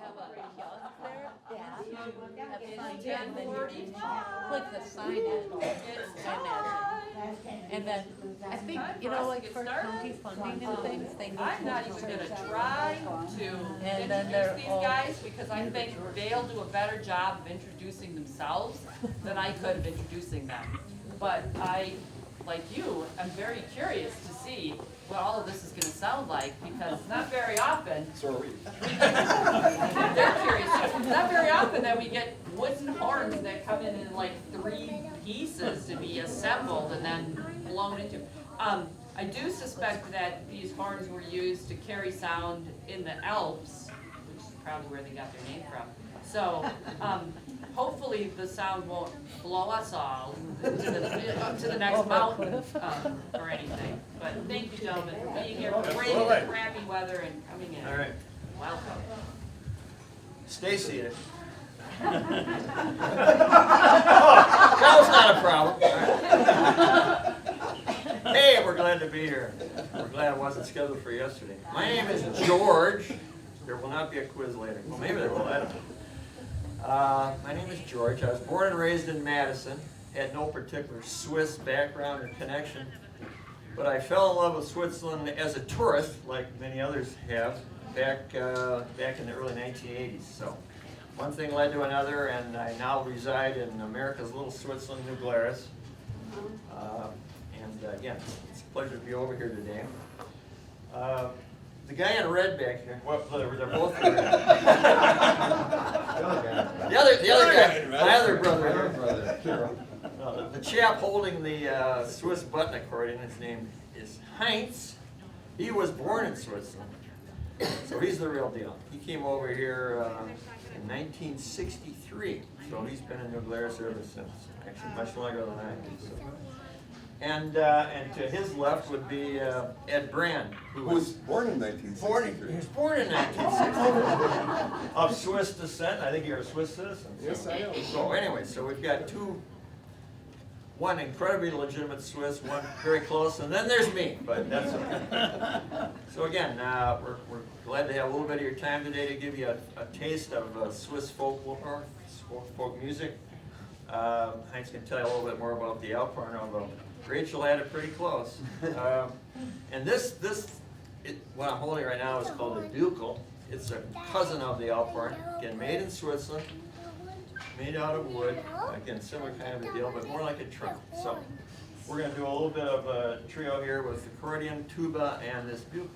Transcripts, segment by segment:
have a kiosk there. Yeah. You have signed in, then you just click the sign in. And then, I think, you know, like for county funding and things, they need to. I'm not even gonna try to And then they're introduce these all- guys because I think they'll do a better job of introducing themselves than I could of introducing them. But I, like you, am very curious to see what all of this is gonna sound like because not very often. So are we. They're curious. Not very often that we get wooden horns that come in like 3 pieces to be assembled and then blown into. I do suspect that these horns were used to carry sound in the Alps, which is probably where they got their name from. So hopefully the sound won't blow us all to the next mountain or anything. But thank you, gentlemen, for being here, braving the crappy weather and coming in. All right. Welcome. Stay seated. That was not a problem. Hey, we're glad to be here. We're glad it wasn't scheduled for yesterday. My name is George. There will not be a quiz later. Well, maybe there will. I don't know. My name is George. I was born and raised in Madison. Had no particular Swiss background or connection, but I fell in love with Switzerland as a tourist, like many others have, back in the early 1980s. So one thing led to another, and I now reside in America's little Switzerland, New Glarus. Again, it's a pleasure to be over here today. The guy in red back here, well, they're both in red. The other guy, my other brother, the chap holding the Swiss button accordion, his name is Heinz. He was born in Switzerland, so he's the real deal. He came over here in 1963, so he's been in New Glarus ever since, actually much longer than I have. So. And to his left would be Ed Brand, who was born in 1963. He was born in 1963, of Swiss descent. I think you're a Swiss citizen. So. Yes, I am. So anyway, so we've got one incredibly legitimate Swiss, one very close, and then there's me, but that's okay. So again, we're glad to have a little bit of your time today to give you a taste of Swiss folklore, folk music. Heinz can tell you a little bit more about the Alphorn, although Rachel had it pretty close. And what I'm holding right now is called the Buchel. It's a cousin of the Alphorn, again made in Switzerland, made out of wood. Again, similar kind of a deal, but more like a trunk. So we're going to do a little bit of a trio here with accordion, tuba, and this Buchel.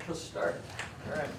Let's start. All right.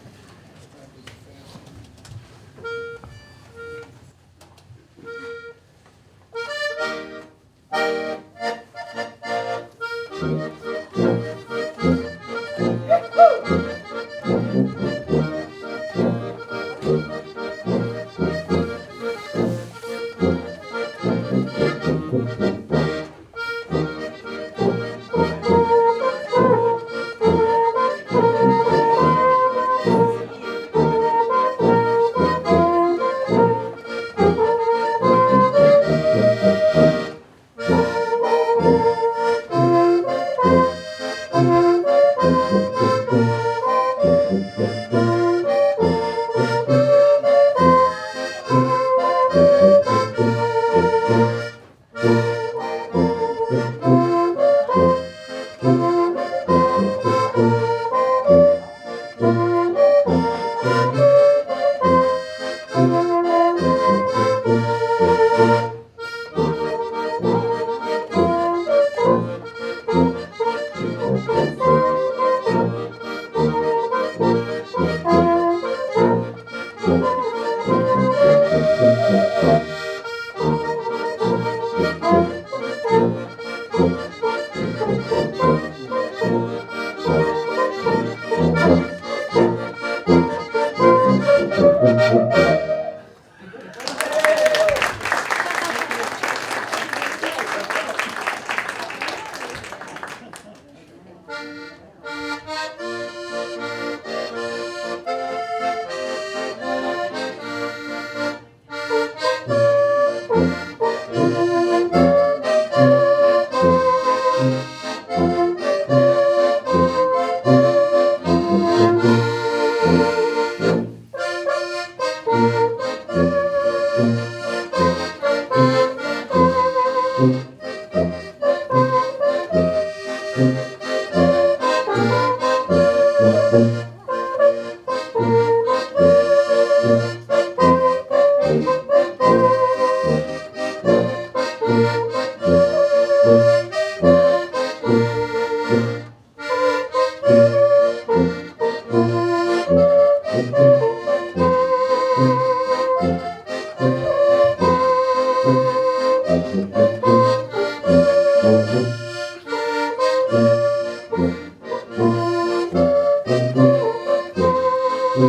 We're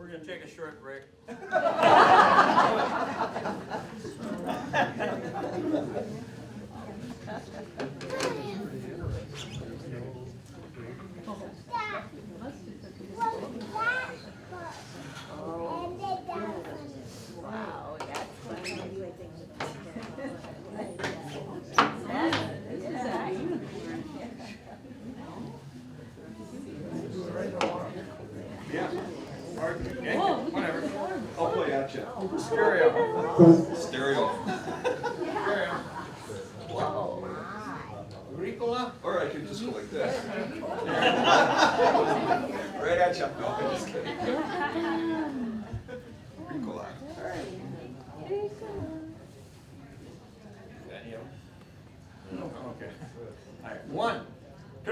gonna take a short break. Wow, that's funny. Yeah. Okay, whatever. I'll play at you. Stereo. Stereo. Ricola? Or I could just go like this. Right at you. No, I'm just kidding. Ricola. That you? Okay. All right, 1, 2.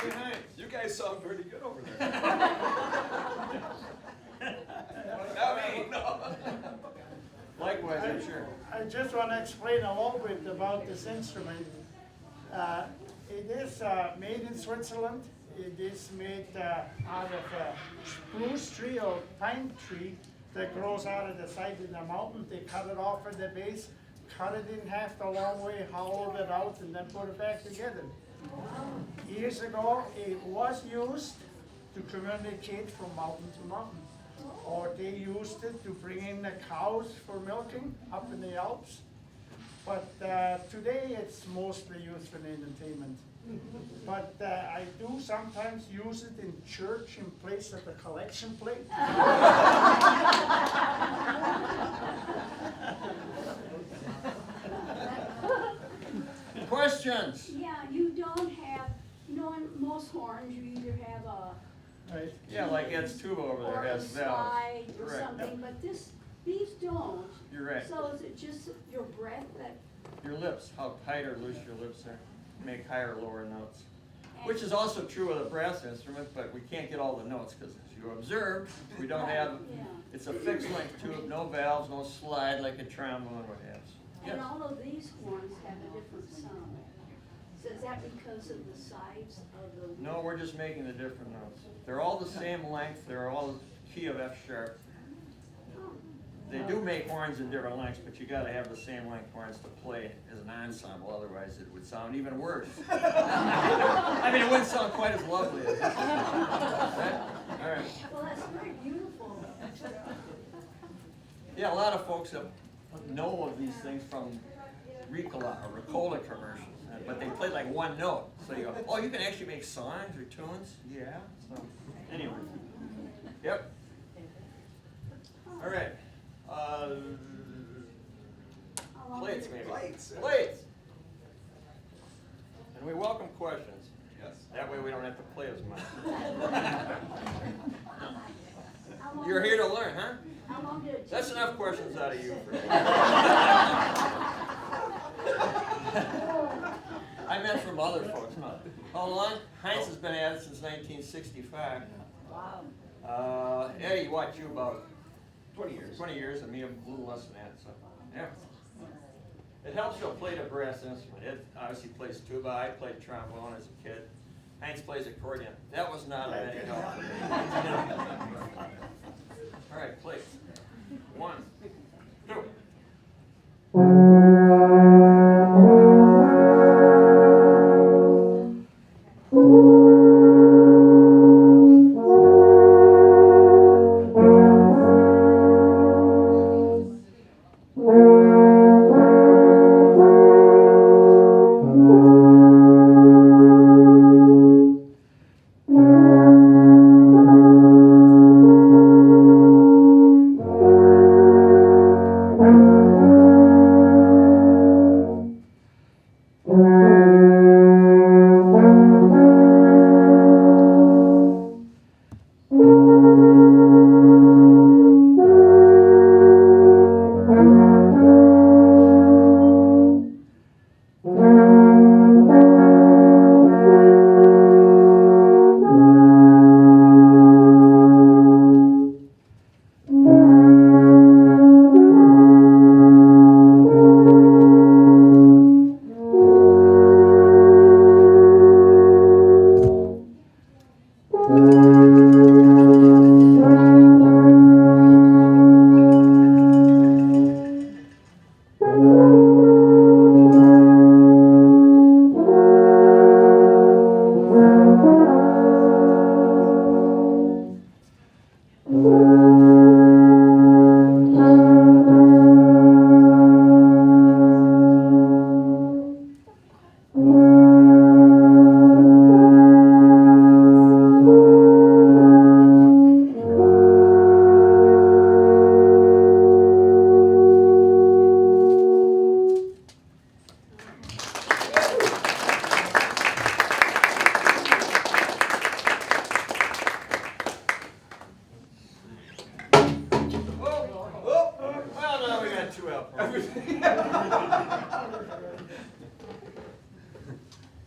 Hey, Heinz. You guys sound pretty good over there. Not me, no. Likewise, I'm sure. I just want to explain a little bit about this instrument. It is made in Switzerland. It is made out of a spruce tree or pine tree that grows out of the side of the mountain. They cut it off at the base, cut it in half the long way, hollowed it out, and then put it back together. Years ago, it was used to communicate from mountain to mountain. Or they used it to bring in the cows for milking up in the Alps. But today it's mostly used for entertainment. But I do sometimes use it in church in place of the collection plate. Questions? Yeah, you don't have, you know, in most horns, you either have a right? Yeah, like Ed's tuba over or there a has valves. slide or Correct. something, but these don't. You're right. So is it just your breath that? Your lips, how tight or loose your lips are, make higher or lower notes. Which is also true of the brass instrument, but we can't get all the notes, because as you observed, we don't have, Yeah. it's a fixed length tube, no valves, no slide like a trombone would have. And Yes. all of these horns have a different sound. So is that because of the sides of the? No, we're just making the different notes. They're all the same length, they're all key of F sharp. They do make horns in different lengths, but you gotta have the same length horns to play as an ensemble, otherwise it would sound even worse. I mean, it wouldn't sound quite as lovely as this. Right? All right. Well, that's very beautiful. Yeah, a lot of folks know of these things from Ricola or Ricola commercials, but they play like one note. So you go, oh, you can actually make songs or tunes? Yeah. So, anyway. Yep. All right. Plates, maybe. Plates. Plates. And we welcome questions. Yes. That way we don't have to play as much. How long You're did- here to learn, huh? How long did it take? That's enough questions out of you for me. I meant from other folks, huh? How long? Heinz has been at it since 1965. Wow. Eddie, what, you about 20 years. 20 years, and me a little less than that, so, yeah. It helps you play the brass instrument. Ed obviously plays tuba, I played trombone as a kid. Heinz plays accordion. That was not of any help to me. All right, play. 1, 2.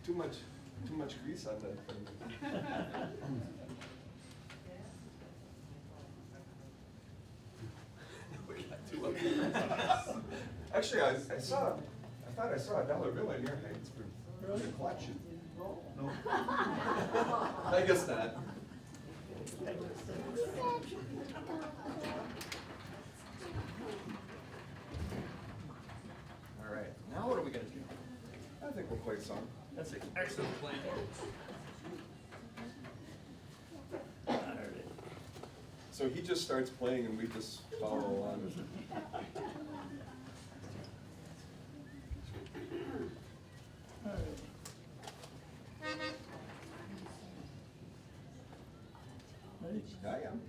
Too much grease on that thing. We got two of them. Actually, I thought I saw a dollar bill in your Heinz for the collection. No. I guess not. All right, now what are we gonna do? I think we'll play a song. That's an excellent plan. So he just starts playing and we just follow along. I am.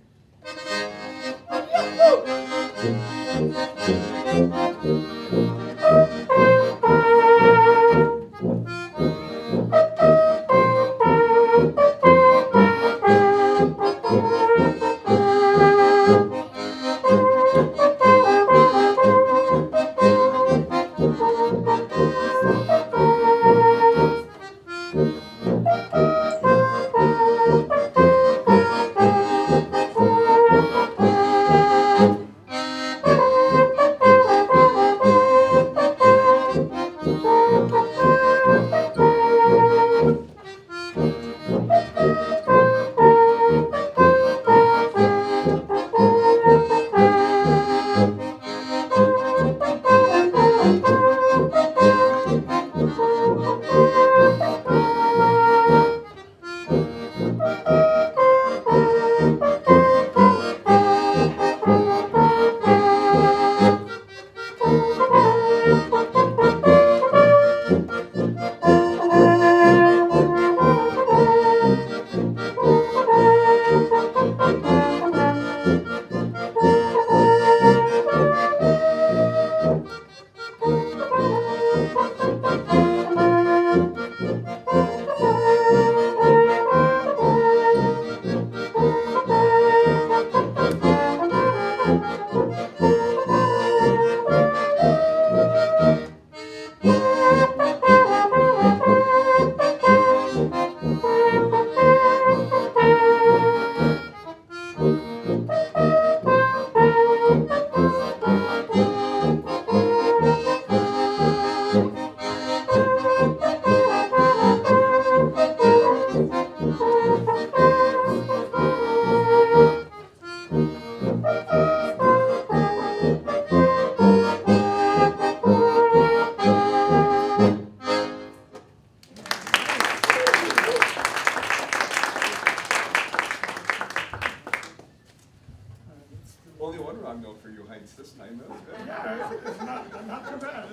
for you, Heinz, this time. That was good. Yeah, it's not too bad.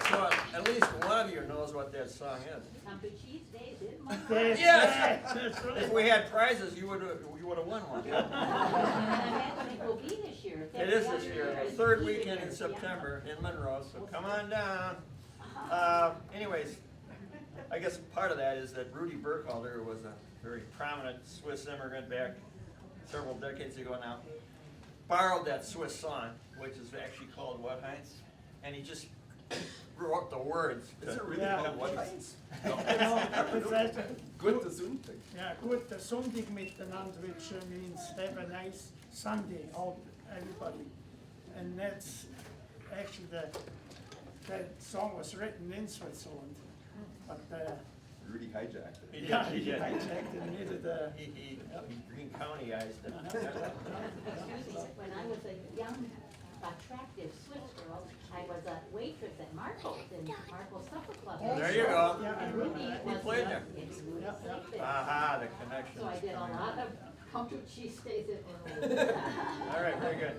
So at least one of you knows what that song is. Trumpet cheese days, isn't it? Yes. That's right. If we had prizes, you would have won one. And I imagine it will be this year. It is this year, the third weekend in September in Monroe, so come on down. Anyways, I guess part of that is that Rudy Burkhalter was a very prominent Swiss immigrant back several decades ago now. Borrowed that Swiss song, which is actually called what, Heinz? And he just wrote the words. Is it really Yeah. called what, Heinz? No, it's like, Good to Zoom thing. yeah, gut Sonntag miteinander, which means have a nice Sunday, all, everybody. And that's actually that song was written in Switzerland, but Rudy hijacked it. He yeah, did, he he did. hijacked and made it. He Green County-ized it. When I was a young, attractive Swiss girl, I was a waitress at Marco's in Marco's Supper Club. There you go. Yeah, I And heard Rudy that. was played there. exclusively there. Aha, the connection. So I is did a coming. lot of country cheese days at All right, very good.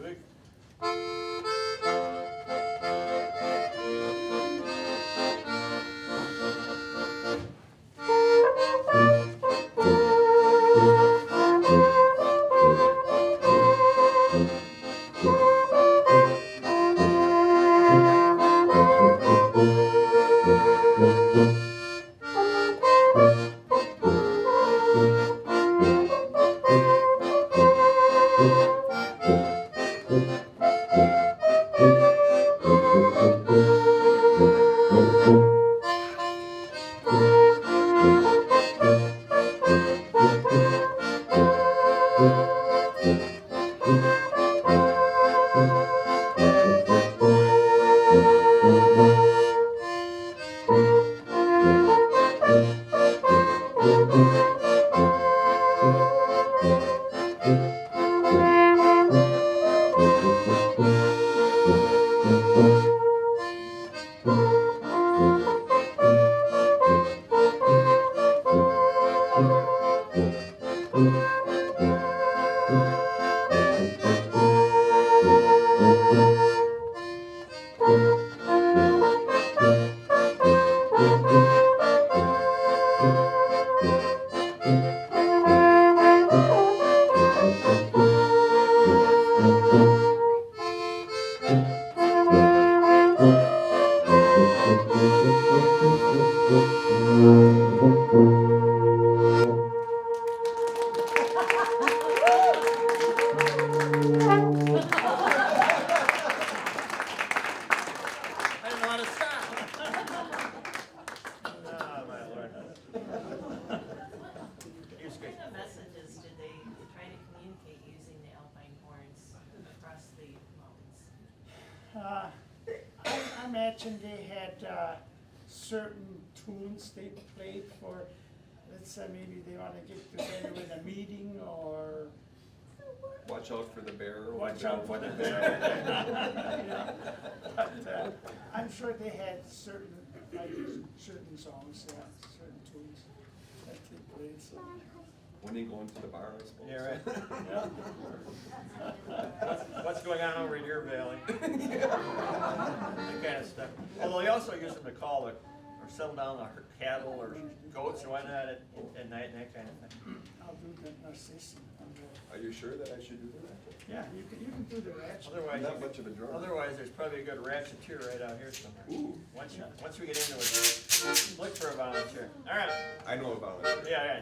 Luke? I didn't know how to stop. Oh, my Lord. Here's What good. kind of messages did they try to communicate using the alpine horns across the mountains? I imagine they had certain tunes they played for, let's say maybe they want to get together with a meeting or Watch out for the bear. Watch out for the bear. Yeah. But, I'm sure they had certain songs, certain tunes that they played, so. When you go into the bar, I suppose. Yeah, right. What's going on over in your valley? That kind of stuff. Although they also use them to call or settle down the cattle or goats or whatnot at night and that kind of thing. I'll do the Narcissus. Are you sure that I should do that? Yeah, you can do the ratchet. Otherwise, Not much of a drummer. otherwise, there's probably a good ratcheteer right out here somewhere. Ooh, Once we get into it, look for a volunteer. All right. I know about it. Yeah,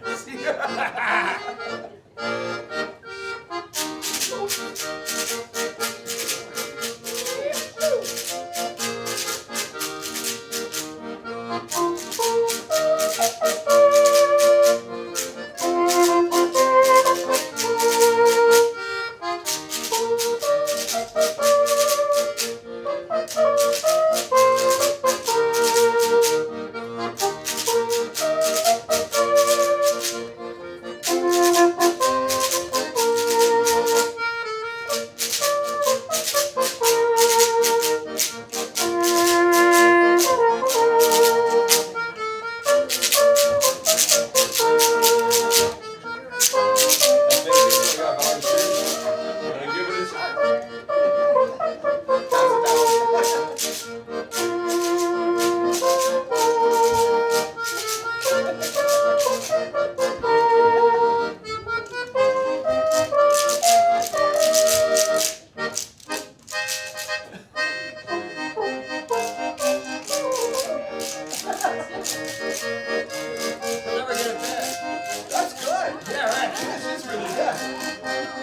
Never get it back. That's good. Yeah, right. This is really good.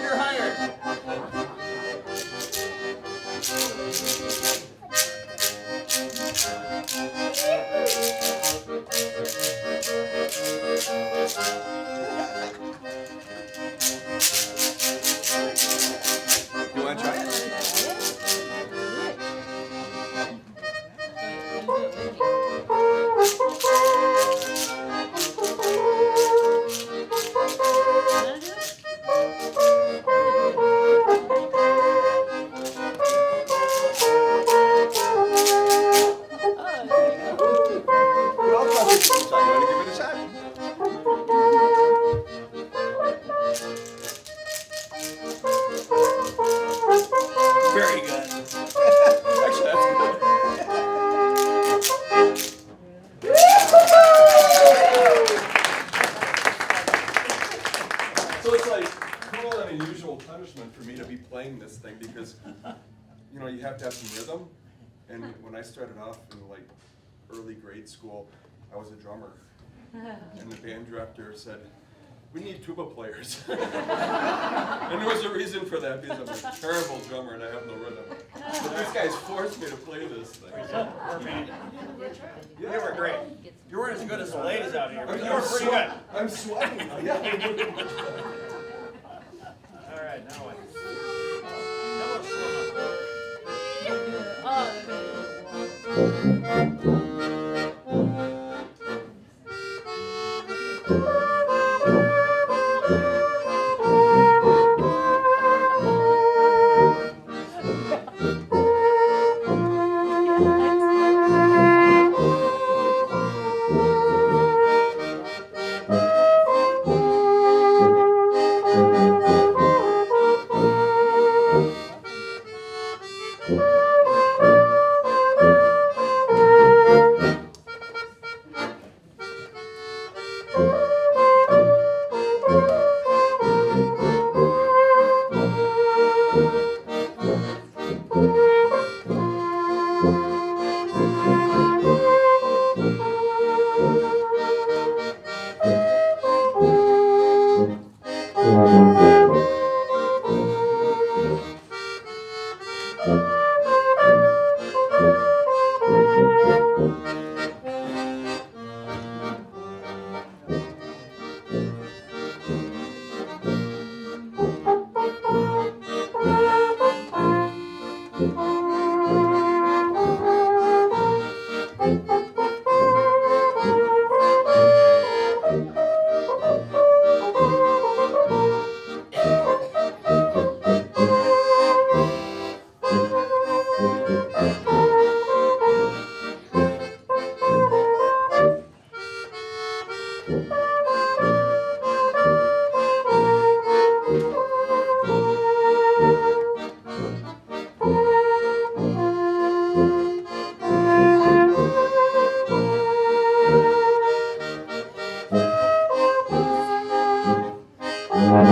You're hired. You want to try it? Well, I'll try it. So you want to give it a shot? Very good. Actually, that's good. So it's like total and unusual punishment for me to be playing this thing because, you know, you have to have some rhythm. And when I started off in like early grade school, I was a drummer. And the band director said, "We need tuba players." And there was a reason for that because I'm a terrible drummer and I have no rhythm. But these guys forced me to play this thing. You were great. You weren't as good as the ladies out here, but you I'm were pretty good. I'm sweating. Yeah. All right, now what?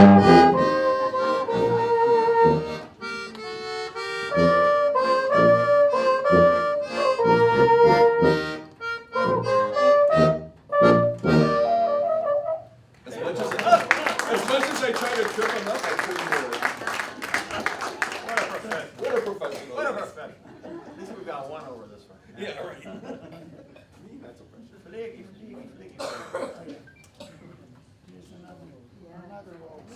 As much as I try to trip him up, I couldn't do it. What a professional. What a professional. At least we got one over this one. Yeah, right. Me, not so precious. Fliggy, fliggy, fliggy. Here's another waltz.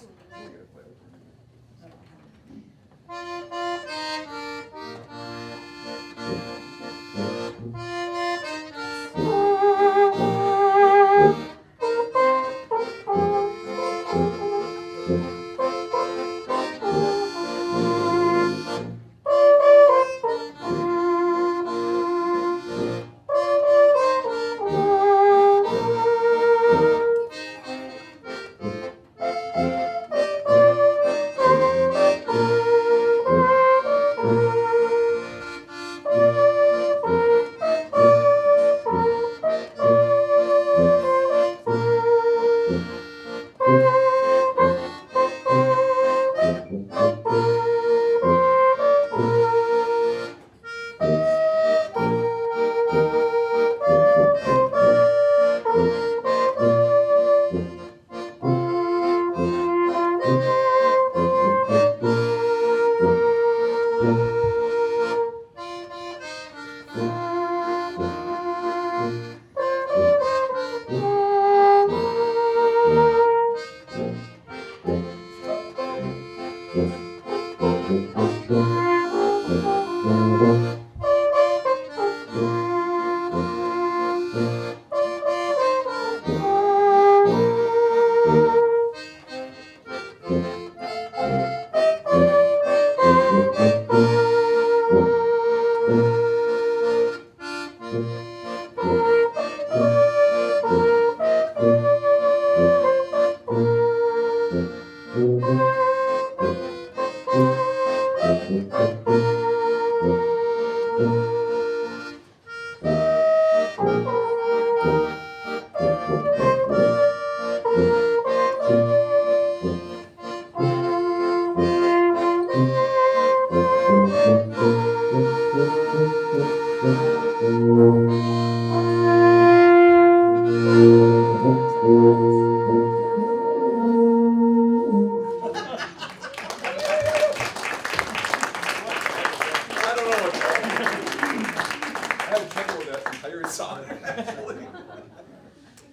I don't know what I had trouble with that entire song, actually.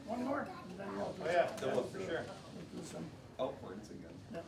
One more, and then we'll do Oh, yeah, double for sure. do some. Outwards again.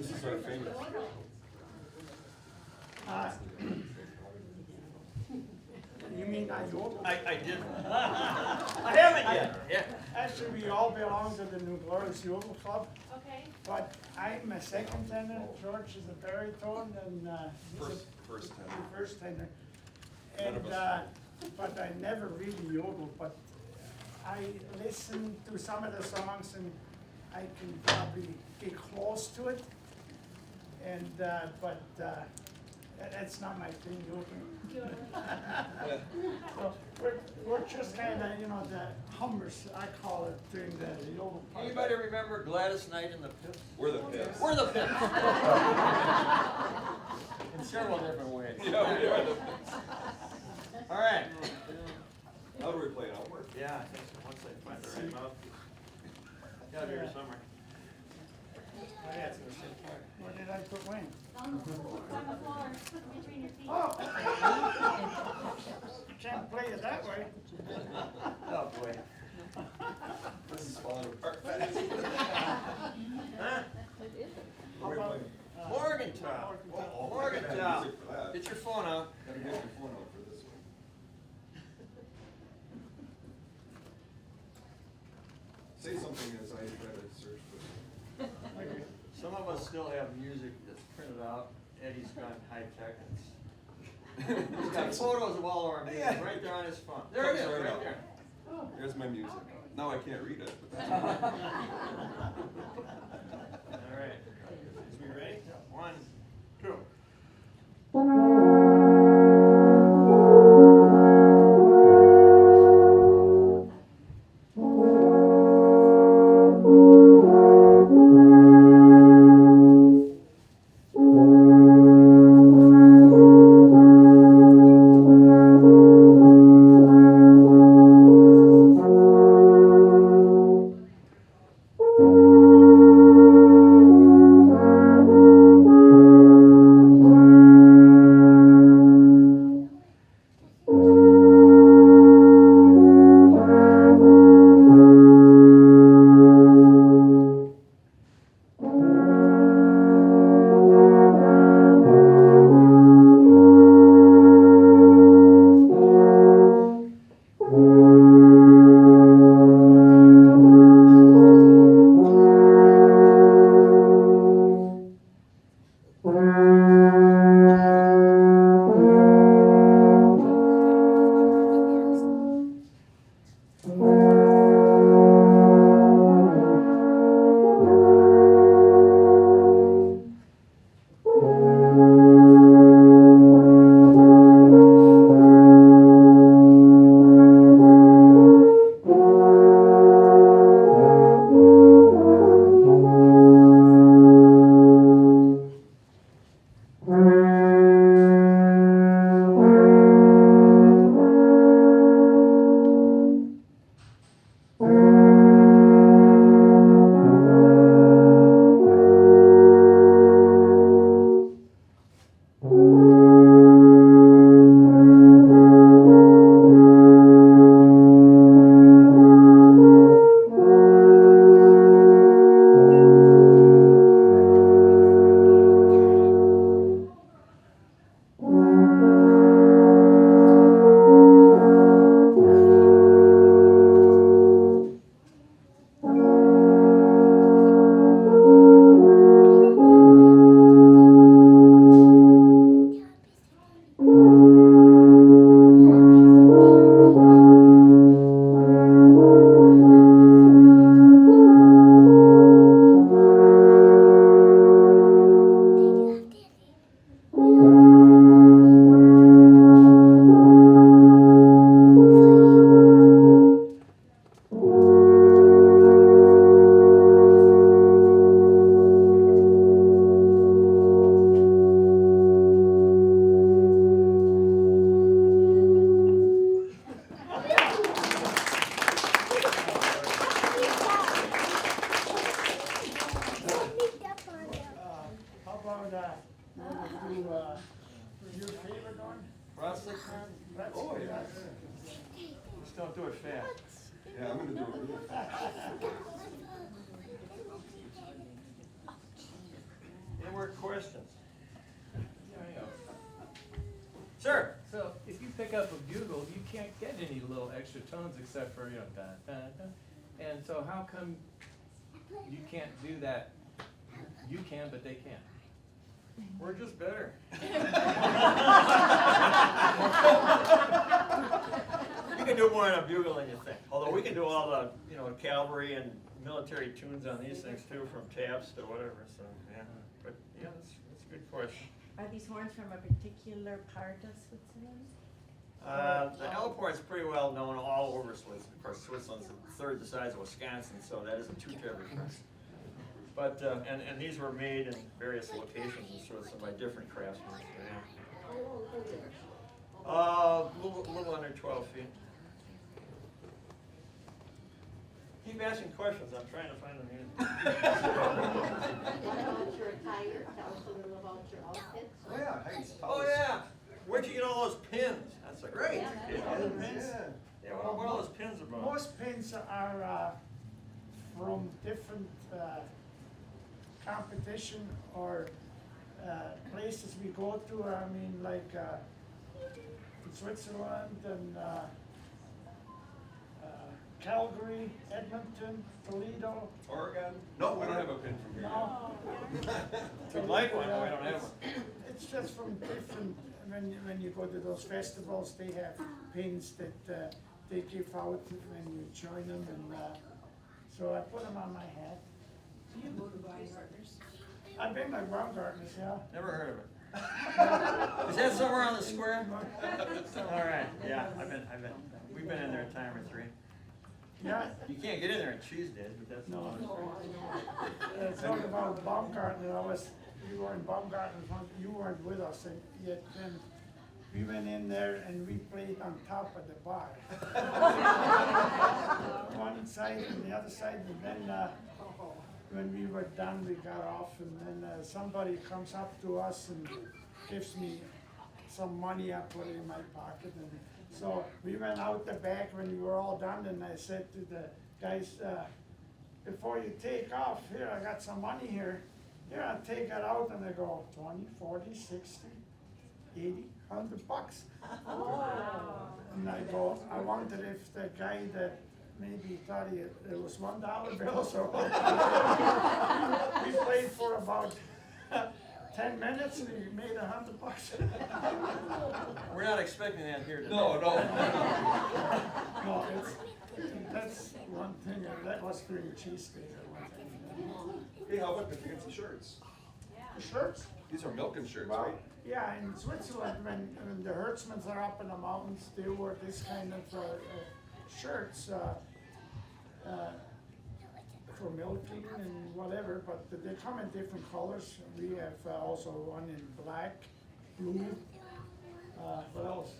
This is our famous. You mean I yodel? I didn't. I haven't yet. Yeah. Actually, we all belong to the New Glarus Yodel Club, Okay. but I'm a second tenor, George is a baritone, and he's First a time. first tenor. None And, of us. but I never really yodel, but I listen to some of the songs and I can probably get close to it. And, but that's not my thing, yodeling. So we're just kind of, you know, the hummers, I call it, during the yodel part. Anybody remember Gladys Knight and the Pips? We're the Pips. We're the Pips. In several different ways. Yeah, we are the Pips. All right. How do we play it outward? Yeah, I think so. Once I find the right mouth. Got here somewhere. Oh, yeah, it's gonna sit there. Where did I put Wayne? On the floor, between your feet. Oh! Can't play it that way. Oh, boy. This is falling apart fast. Huh? What are we playing? Morgantown. Oh, Morgantown. music for that. Get your phone out. Gotta get your phone out for this one. Say something as I try to search for. Some of us still have music that's printed out. Eddie's gone high tech. He's got photos of all of our music right there on his phone. There it is, Comes right right up. there. There's my music. Now I can't read it, but that's all right. All right. Is we ready? 1, 2. Your favorite one? Rustic? Oh, yeah. Just don't do it fast. Yeah, I'm gonna do it really fast. up a bugle, you can't get any little extra tones except for, da, da, da. And so how come you can't do that? You can, but they can't. We're just better. You can do more on a bugle than you think. Although we can do all the, cavalry and military tunes on these things too, from taps to whatever. So yeah, but yeah, that's a good question. Are these horns from a particular part of Switzerland? The Alphorn's pretty well known all over Switzerland. Of course, Switzerland's a third the size of Wisconsin, so that isn't too terribly fresh. But and these were made in various locations in Switzerland by different craftsmen. So, yeah. Little under 12 feet. Keep asking questions. I'm trying to find them here. What about your attire? Tell us a little about your outfits. Oh, yeah, Heinz. Oh yeah. Where'd you get all those pins? That's like great. Yeah, what are all those pins about? Most pins are from different competition or places we go to. I mean, like in Switzerland and Calgary, Edmonton, Toledo. Oregon? No, we don't have a pin from here. No, We'd like one, but we don't have one. it's just from different. When you go to those festivals, they have pins that they give out when you join them, and so I put them on my hat. Do you go to Baumgartner's? I've been like Baumgartner's, yeah. Never heard of it. Is that somewhere on the square? All right. Yeah, I've been. We've been in there a time or three. Yeah. You can't get in there on Tuesdays, but that's No. another story. Talk about Baumgartner. You were in Baumgartner. You weren't with us, and yet then we went in there and we played on top of the bar. One side and the other side, and then when we were done, we got off, and then somebody comes up to us and gives me some money. I put it in my pocket, and so we went out the back when we were all done, and I said to the guys, before you take off, here, I got some money here. Here, I'll take it out, and they go, 20, 40, 60, 80, $100. And I go, I wondered if the guy that maybe thought it was $1 bill, so we played for about 10 minutes and he made $100. We're not expecting that here today. No. No, that's one thing, that was during cheesesteak or one thing. Hey, how about the fancy shirts? The shirts? These are milking shirts, right? Yeah, in Switzerland, when the herdsmen are up in the mountains, they wear this kind of shirts for milking and whatever, but they come in different colors. We have also one in black, blue, what else?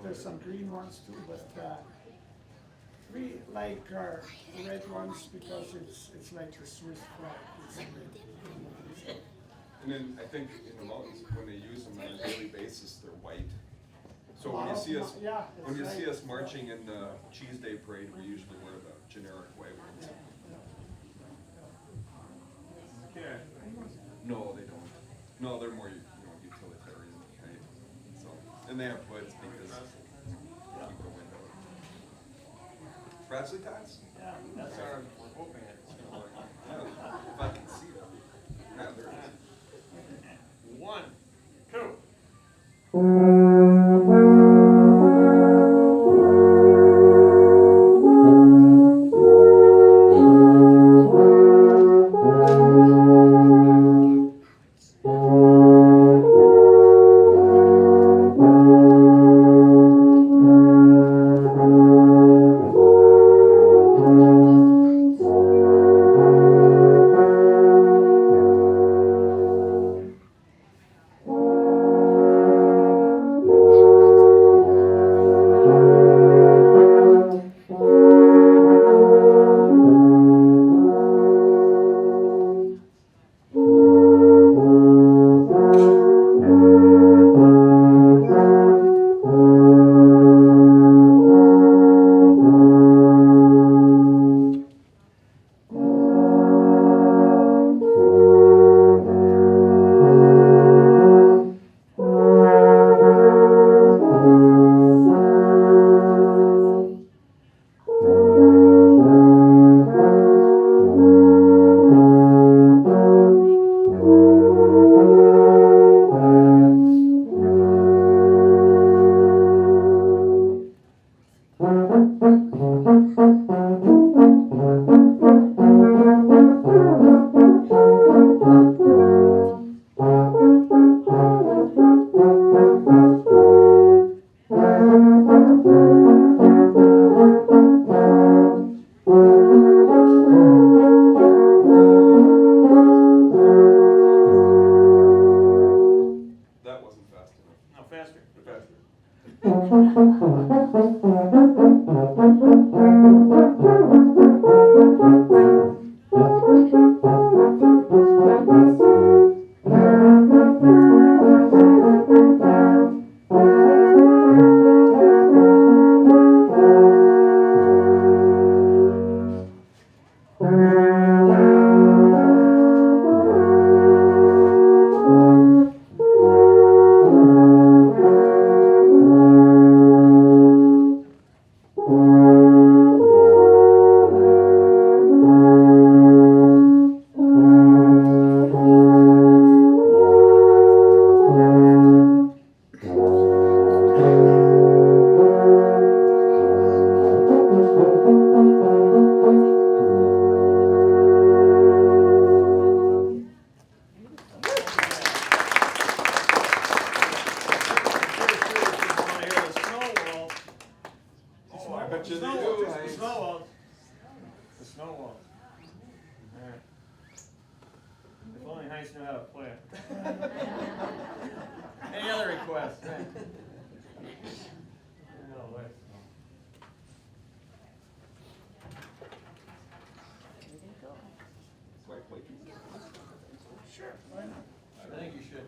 There's some green ones too, but we like our red ones because it's like the Swiss flag. It's red. And then I think in the mountains, when they use them on a daily basis, they're white. So when you see us, Yeah, when you it's see like- us marching in the Cheese Day parade, we usually wear the generic white ones. Okay. No, they don't. No, they're more, utilitarian, right? So, and they have hoods because keep the wind out. Bradley ties? Yeah. That's our. We're hoping it's gonna work. Yeah, if I can see them. Yeah, there it is. 1, 2. I bet you they Snow do, waltz, Heinz. the snow waltz. The snow waltz. Alright. If only Heinz knew how to play it. Any other requests? Sure, why not? I think you should.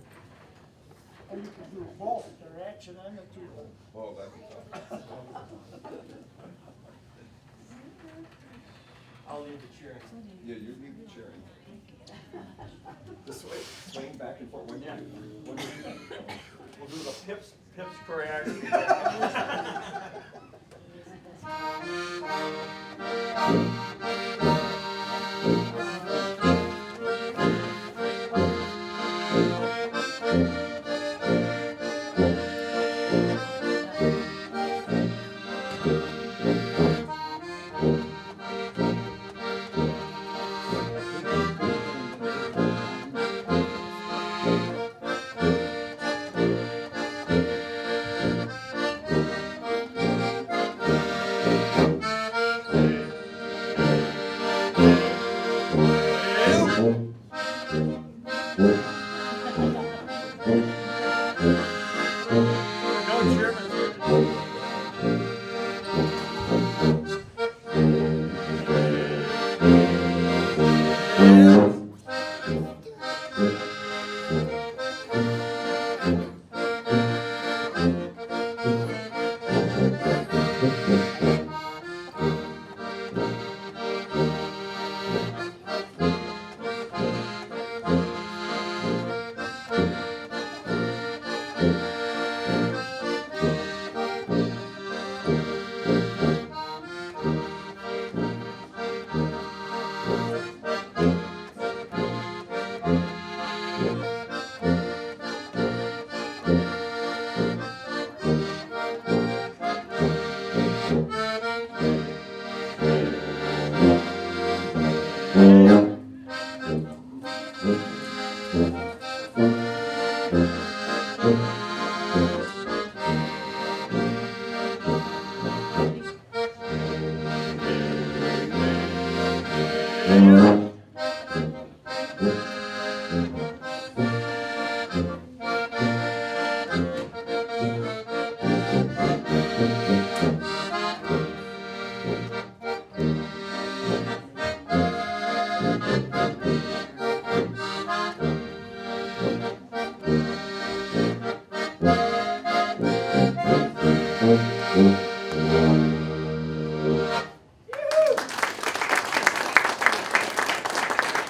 Or you could do both, the action and the two. Oh, that'd be tough. I'll leave the cheering. Yeah, you need the cheering. This way, swing back and forth. When you do, We'll do the pips choreography. No Germans here today.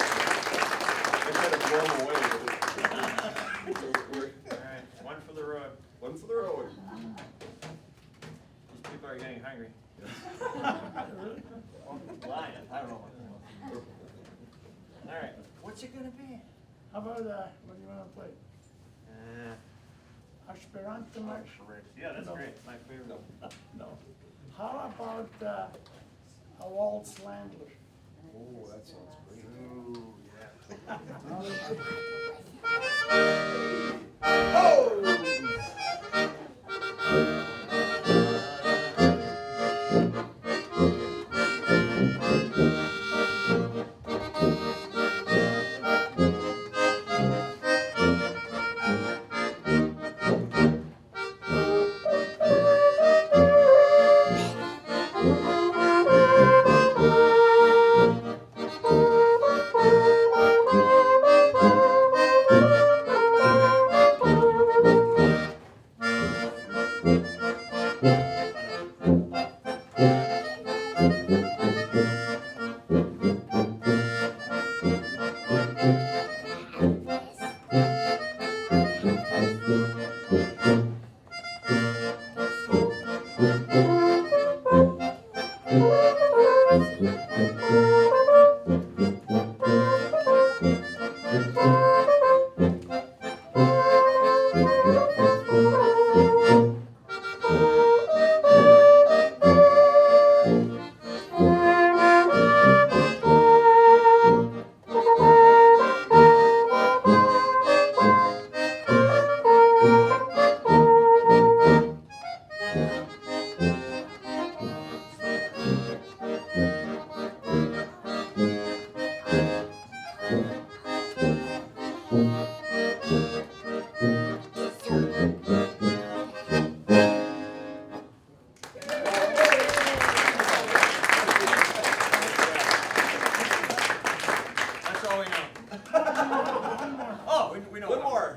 I kind of blow them away with it. Alright, one for the road. One for the road. These people are getting hungry. Lion, I don't know. Alright, what's it gonna be? How about, what do you wanna play? Aspirante March? Yeah, that's No. great, it's my favorite. No. How about, a waltz landler? Oh, that sounds great. Ooh, yeah.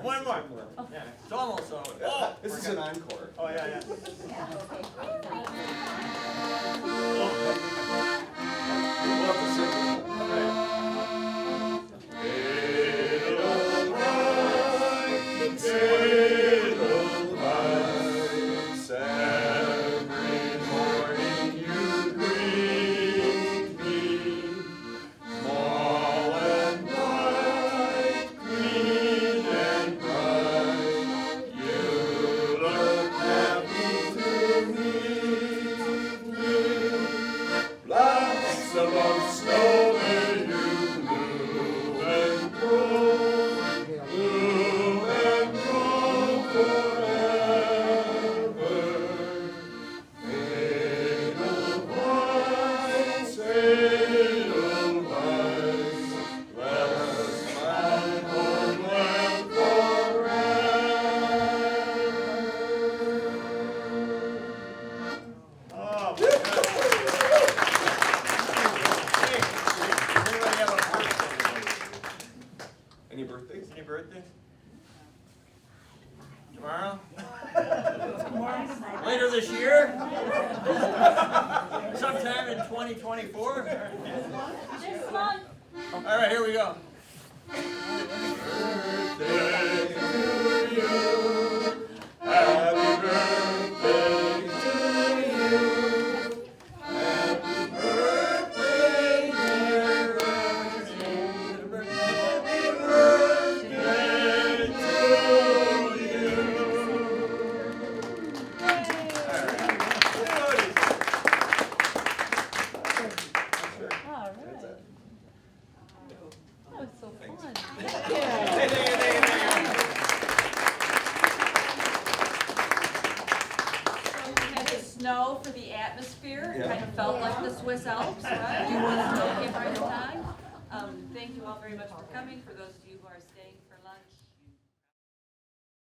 One more. Yeah, it's almost over. Oh, This is an encore. Oh, yeah. We'll have to sing this. Edelweiss, every morning you greet me, small and white, clean and bright. You look happy to meet me. Blossom of snow, may you bloom and grow, bloom and grow forever. Edelweiss, Edelweiss, bless my homeland forever. Oh, my God. Hey, does anybody have a birthday? Any birthdays? Any birthdays? Tomorrow? Later this year? Sometime in 2024? This month. All right, here we go. Birthday to you. Happy birthday to you. Happy birthday, dear Rosie. Happy birthday to you. All right. That was so fun. We had the snow for the atmosphere, it Yeah. kind of felt like the Swiss Alps, right? Snow came right in time. Thank you all very much for coming, for those of you who are staying for